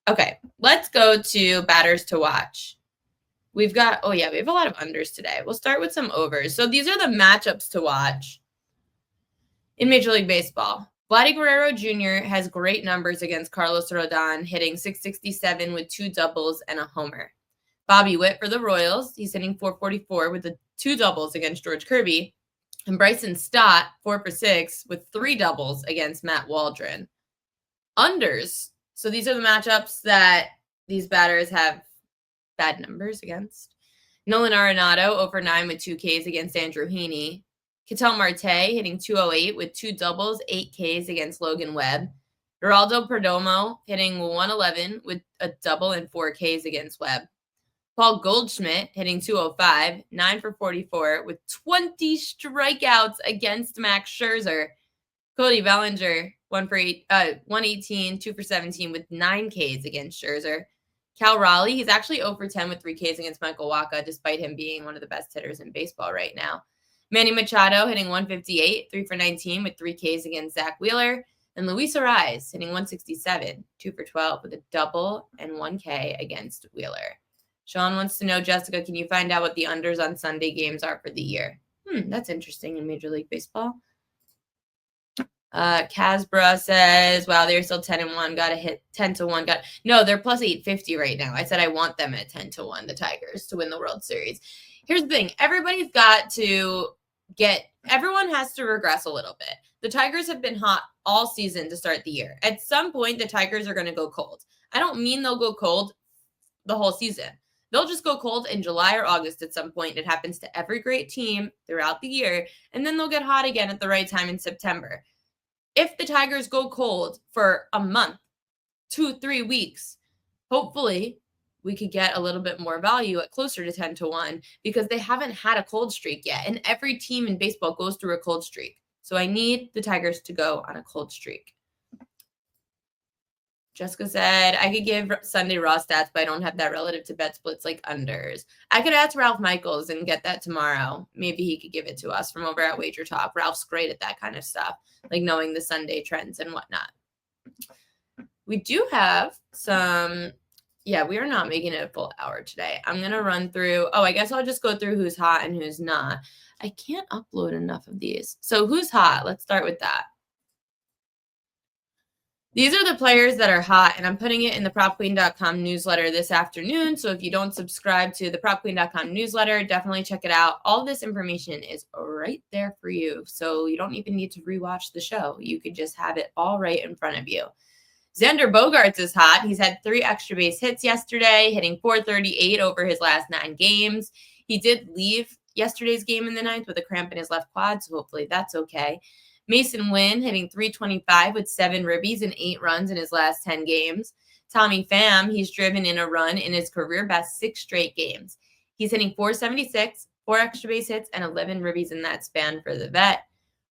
Okay, let's go to batters to watch. We have a lot of unders today. We'll start with some overs. So these are the matchups to watch in Major League Baseball. Vladdy Guerrero Jr. has great numbers against Carlos Rodon, hitting .667 with 2 doubles and a homer. Bobby Witt for the Royals, he's hitting .444 with the 2 doubles against George Kirby. And Bryson Stott, 4 for 6 with 3 doubles against Matt Waldron. Unders. So these are the matchups that these batters have bad numbers against. Nolan Arenado, 0 for 9 with 2 Ks against Andrew Heaney. Ketel Marte hitting .208 with 2 doubles, 8 Ks against Logan Webb. Geraldo Perdomo hitting .111 with a double and 4 Ks against Webb. Paul Goldschmidt hitting .205, 9 for 44 with 20 strikeouts against Max Scherzer. Cody Bellinger, 118, 2 for 17 with 9 Ks against Scherzer. Cal Raleigh, he's actually 0 for 10 with 3 Ks against Michael Wacha, despite him being one of the best hitters in baseball right now. Manny Machado hitting .158, 3 for 19 with 3 Ks against Zach Wheeler. And Luis Arraez hitting .167, 2 for 12 with a double and 1 K against Wheeler. Sean wants to know, Jessica, can you find out what the unders on Sunday games are for the year? That's interesting in Major League Baseball. Casbra says, wow, they're still 10-1. Got to hit 10-1. No, they're plus 850 right now. I said I want them at 10-1, the Tigers, to win the World Series. Here's the thing. Everyone has to regress a little bit. The Tigers have been hot all season to start the year. At some point, the Tigers are going to go cold. I don't mean they'll go cold the whole season. They'll just go cold in July or August at some point. It happens to every great team throughout the year. And then they'll get hot again at the right time in September. If the Tigers go cold for a month, 2-3 weeks, hopefully we could get a little bit more value at closer to 10-1 because they haven't had a cold streak yet. And every team in baseball goes through a cold streak. So I need the Tigers to go on a cold streak. Jessica said, I could give Sunday raw stats, but I don't have that relative to bet splits like unders. I could ask Ralph Michaels and get that tomorrow. Maybe he could give it to us from over at Wager Talk. Ralph's great at that kind of stuff, like knowing the Sunday trends and whatnot. We do have some, we are not making it a full hour today. I'm going to run through, I guess I'll just go through who's hot and who's not. I can't upload enough of these. So who's hot? Let's start with that. These are the players that are hot, and I'm putting it in the PropQueen.com newsletter this afternoon. So if you don't subscribe to the PropQueen.com newsletter, definitely check it out. All this information is right there for you. So you don't even need to rewatch the show. You could just have it all right in front of you. Xander Bogaerts is hot. He's had 3 extra base hits yesterday, hitting .438 over his last 9 games. He did leave yesterday's game in the 9th with a cramp in his left quad, so hopefully that's okay. Mason Wynn hitting .325 with 7 ribbies and 8 runs in his last 10 games. Tommy Pham, he's driven in a run in his career best 6 straight games. He's hitting .476, 4 extra base hits, and 11 ribbies in that span for the vet.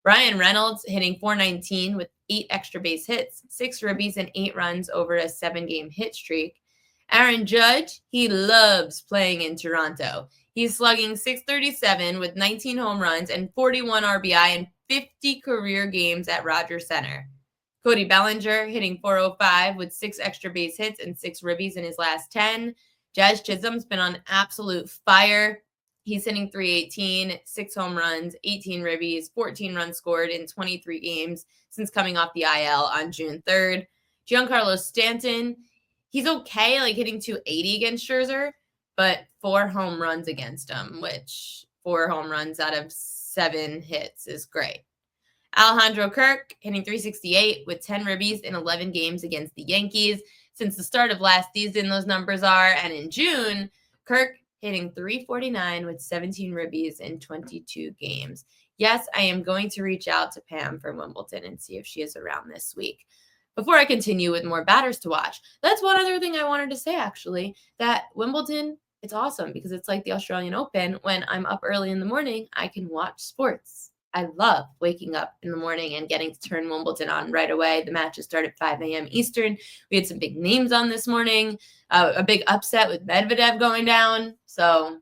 Brian Reynolds hitting .419 with 8 extra base hits, 6 ribbies, and 8 runs over a 7-game hit streak. Aaron Judge, he loves playing in Toronto. He's slugging .637 with 19 home runs and 41 RBI in 50 career games at Rogers Center. Cody Bellinger hitting .405 with 6 extra base hits and 6 ribbies in his last 10. Jazz Chisholm's been on absolute fire. He's hitting .318, 6 home runs, 18 ribbies, 14 runs scored in 23 games since coming off the IL on June 3rd. Giancarlo Stanton, he's okay, like hitting .280 against Scherzer, but 4 home runs against him, which 4 home runs out of 7 hits is great. Alejandro Kirk hitting .368 with 10 ribbies in 11 games against the Yankees. Since the start of last season, those numbers are. And in June, Kirk hitting .349 with 17 ribbies in 22 games. Yes, I am going to reach out to Pam from Wimbledon and see if she is around this week. Before I continue with more batters to watch, that's one other thing I wanted to say, actually, that Wimbledon, it's awesome because it's like the Australian Open. When I'm up early in the morning, I can watch sports. I love waking up in the morning and getting to turn Wimbledon on right away. The matches start at 5 a.m. Eastern. We had some big names on this morning, a big upset with Medvedev going down. So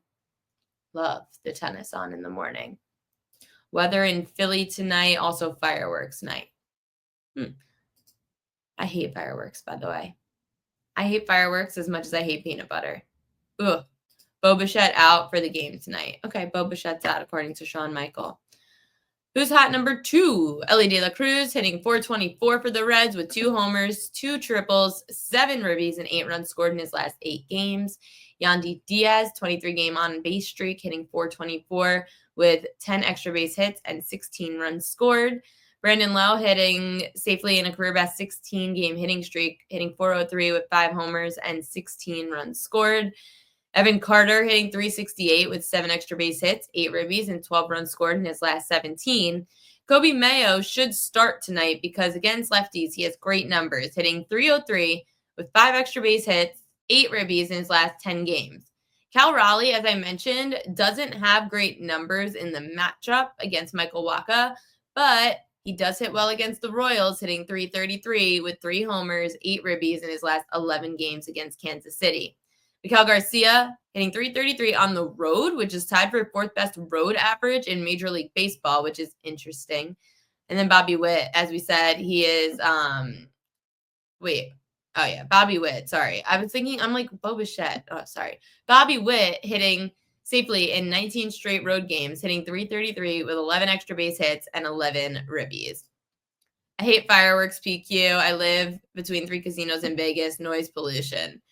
love the tennis on in the morning. Weather in Philly tonight, also fireworks night. I hate fireworks, by the way. I hate fireworks as much as I hate peanut butter. Ugh. Bo Bichette out for the game tonight. Okay, Bo Bichette's out according to Shawn Michael. Who's hot number 2? Ellie De La Cruz hitting .424 for the Reds with 2 homers, 2 triples, 7 ribbies, and 8 runs scored in his last 8 games. Yandy Diaz, 23-game on-base streak, hitting .424 with 10 extra base hits and 16 runs scored. Brandon Lowe hitting safely in a career-best 16-game hitting streak, hitting .403 with 5 homers and 16 runs scored. Evan Carter hitting .368 with 7 extra base hits, 8 ribbies, and 12 runs scored in his last 17. Kobe Mayo should start tonight because against lefties, he has great numbers, hitting .303 with 5 extra base hits, 8 ribbies in his last 10 games. Cal Raleigh, as I mentioned, doesn't have great numbers in the matchup against Michael Wacha, but he does hit well against the Royals, hitting .333 with 3 homers, 8 ribbies in his last 11 games against Kansas City. Miguel Garcia hitting .333 on the road, which is tied for 4th best road average in Major League Baseball, which is interesting. And then Bobby Witt, as we said, he is Bobby Witt. Sorry. I was thinking, I'm like, Bo Bichette. Oh, sorry. Bobby Witt hitting safely in 19 straight road games, hitting .333 with 11 extra base hits and 11 ribbies. I hate fireworks, PQ. I live between 3 casinos in Vegas, noise pollution.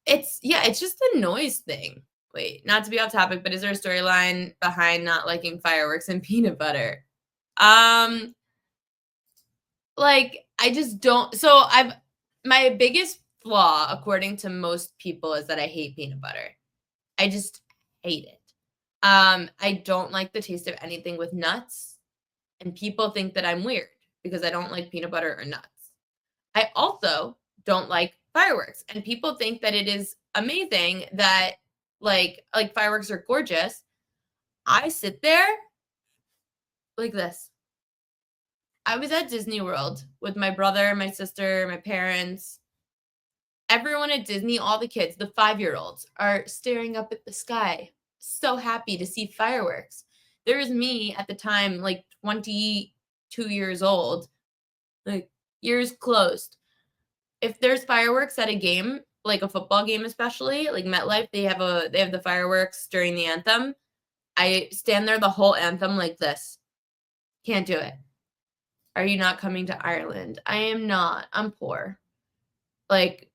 It's just the noise thing. Wait, not to be off topic, but is there a storyline behind not liking fireworks and peanut butter? I just don't. So my biggest flaw, according to most people, is that I hate peanut butter. I just hate it. I don't like the taste of anything with nuts, and people think that I'm weird because I don't like peanut butter or nuts. I also don't like fireworks, and people think that it is amazing that like fireworks are gorgeous. I sit there like this. I was at Disney World with my brother, my sister, my parents. Everyone at Disney, all the kids, the 5-year-olds, are staring up at the sky, so happy to see fireworks. There was me at the time, like 22 years old, like ears closed. If there's fireworks at a game, like a football game especially, like MetLife, they have the fireworks during the anthem. I stand there the whole anthem like this. Can't do it. Are you not coming to Ireland? I am not. I'm poor. Like,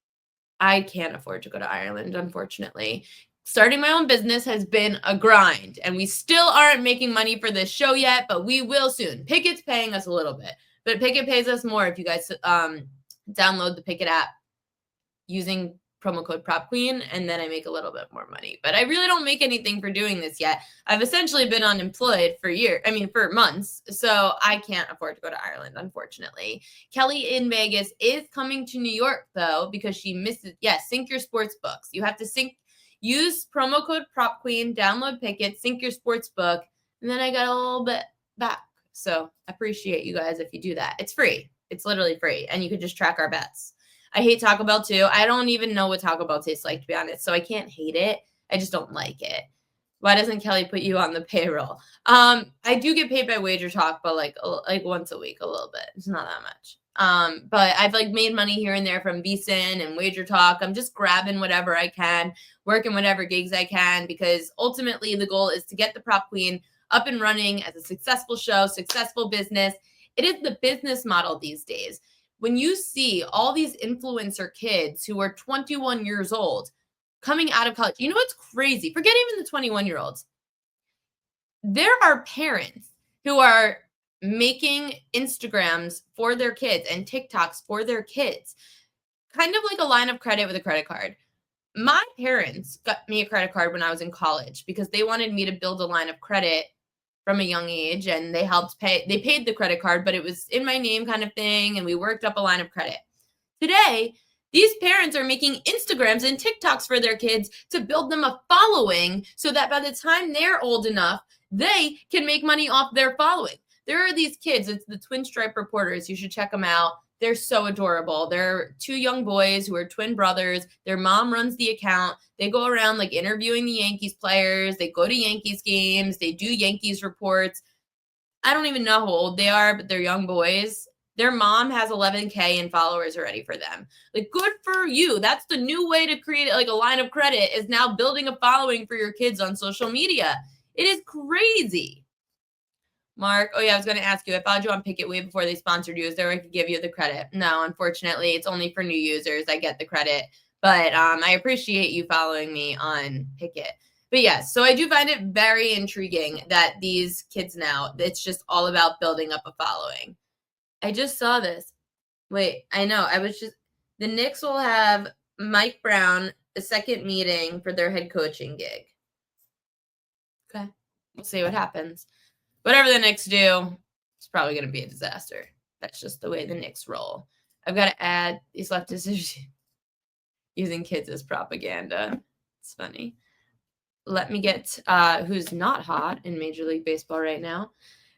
I can't afford to go to Ireland, unfortunately. Starting my own business has been a grind, and we still aren't making money for this show yet, but we will soon. Picket's paying us a little bit, but Picket pays us more if you guys download the Picket app using promo code PropQueen, and then I make a little bit more money. But I really don't make anything for doing this yet. I've essentially been unemployed for months, so I can't afford to go to Ireland, unfortunately. Kelly in Vegas is coming to New York, though, because she misses, sync your sports books. You have to use promo code PropQueen, download Picket, sync your sports book, and then I got a little bit back. So I appreciate you guys if you do that. It's free. It's literally free, and you can just track our bets. I hate Taco Bell too. I don't even know what Taco Bell tastes like, to be honest. So I can't hate it. I just don't like it. Why doesn't Kelly put you on the payroll? I do get paid by Wager Talk, but like once a week, a little bit. It's not that much. But I've made money here and there from VSiN and Wager Talk. I'm just grabbing whatever I can, working whatever gigs I can, because ultimately the goal is to get the Prop Queen up and running as a successful show, successful business. It is the business model these days. When you see all these influencer kids who are 21 years old coming out of college, you know what's crazy? Forget even the 21-year-olds. There are parents who are making Instagrams for their kids and TikToks for their kids, kind of like a line of credit with a credit card. My parents got me a credit card when I was in college because they wanted me to build a line of credit from a young age, and they paid the credit card, but it was in my name kind of thing, and we worked up a line of credit. Today, these parents are making Instagrams and TikToks for their kids to build them a following so that by the time they're old enough, they can make money off their following. There are these kids, it's the Twin Stripe Reporters. You should check them out. They're so adorable. They're 2 young boys who are twin brothers. Their mom runs the account. They go around interviewing the Yankees players. They go to Yankees games. They do Yankees reports. I don't even know how old they are, but they're young boys. Their mom has 11K in followers already for them. Like, good for you. That's the new way to create like a line of credit, is now building a following for your kids on social media. It is crazy. Mark, oh yeah, I was going to ask you. I followed you on Picket way before they sponsored you. Is there a way I could give you the credit? No, unfortunately, it's only for new users. I get the credit, but I appreciate you following me on Picket. But yes, so I do find it very intriguing that these kids now, it's just all about building up a following. I just saw this. Wait, I know. The Knicks will have Mike Brown a second meeting for their head coaching gig. Okay. We'll see what happens. Whatever the Knicks do, it's probably going to be a disaster. That's just the way the Knicks roll. I've got to add these leftists using kids as propaganda. It's funny. Let me get who's not hot in Major League Baseball right now.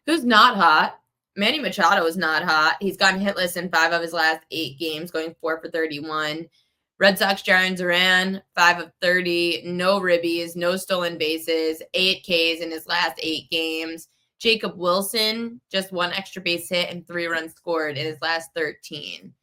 Who's not hot? Manny Machado is not hot. He's gotten hitless in 5 of his last 8 games, going 4 for 31. Red Sox Jarren Duran, 5 of 30, no ribbies, no stolen bases, 8 Ks in his last 8 games. Jacob Wilson, just 1 extra base hit and 3 runs scored in his last 13.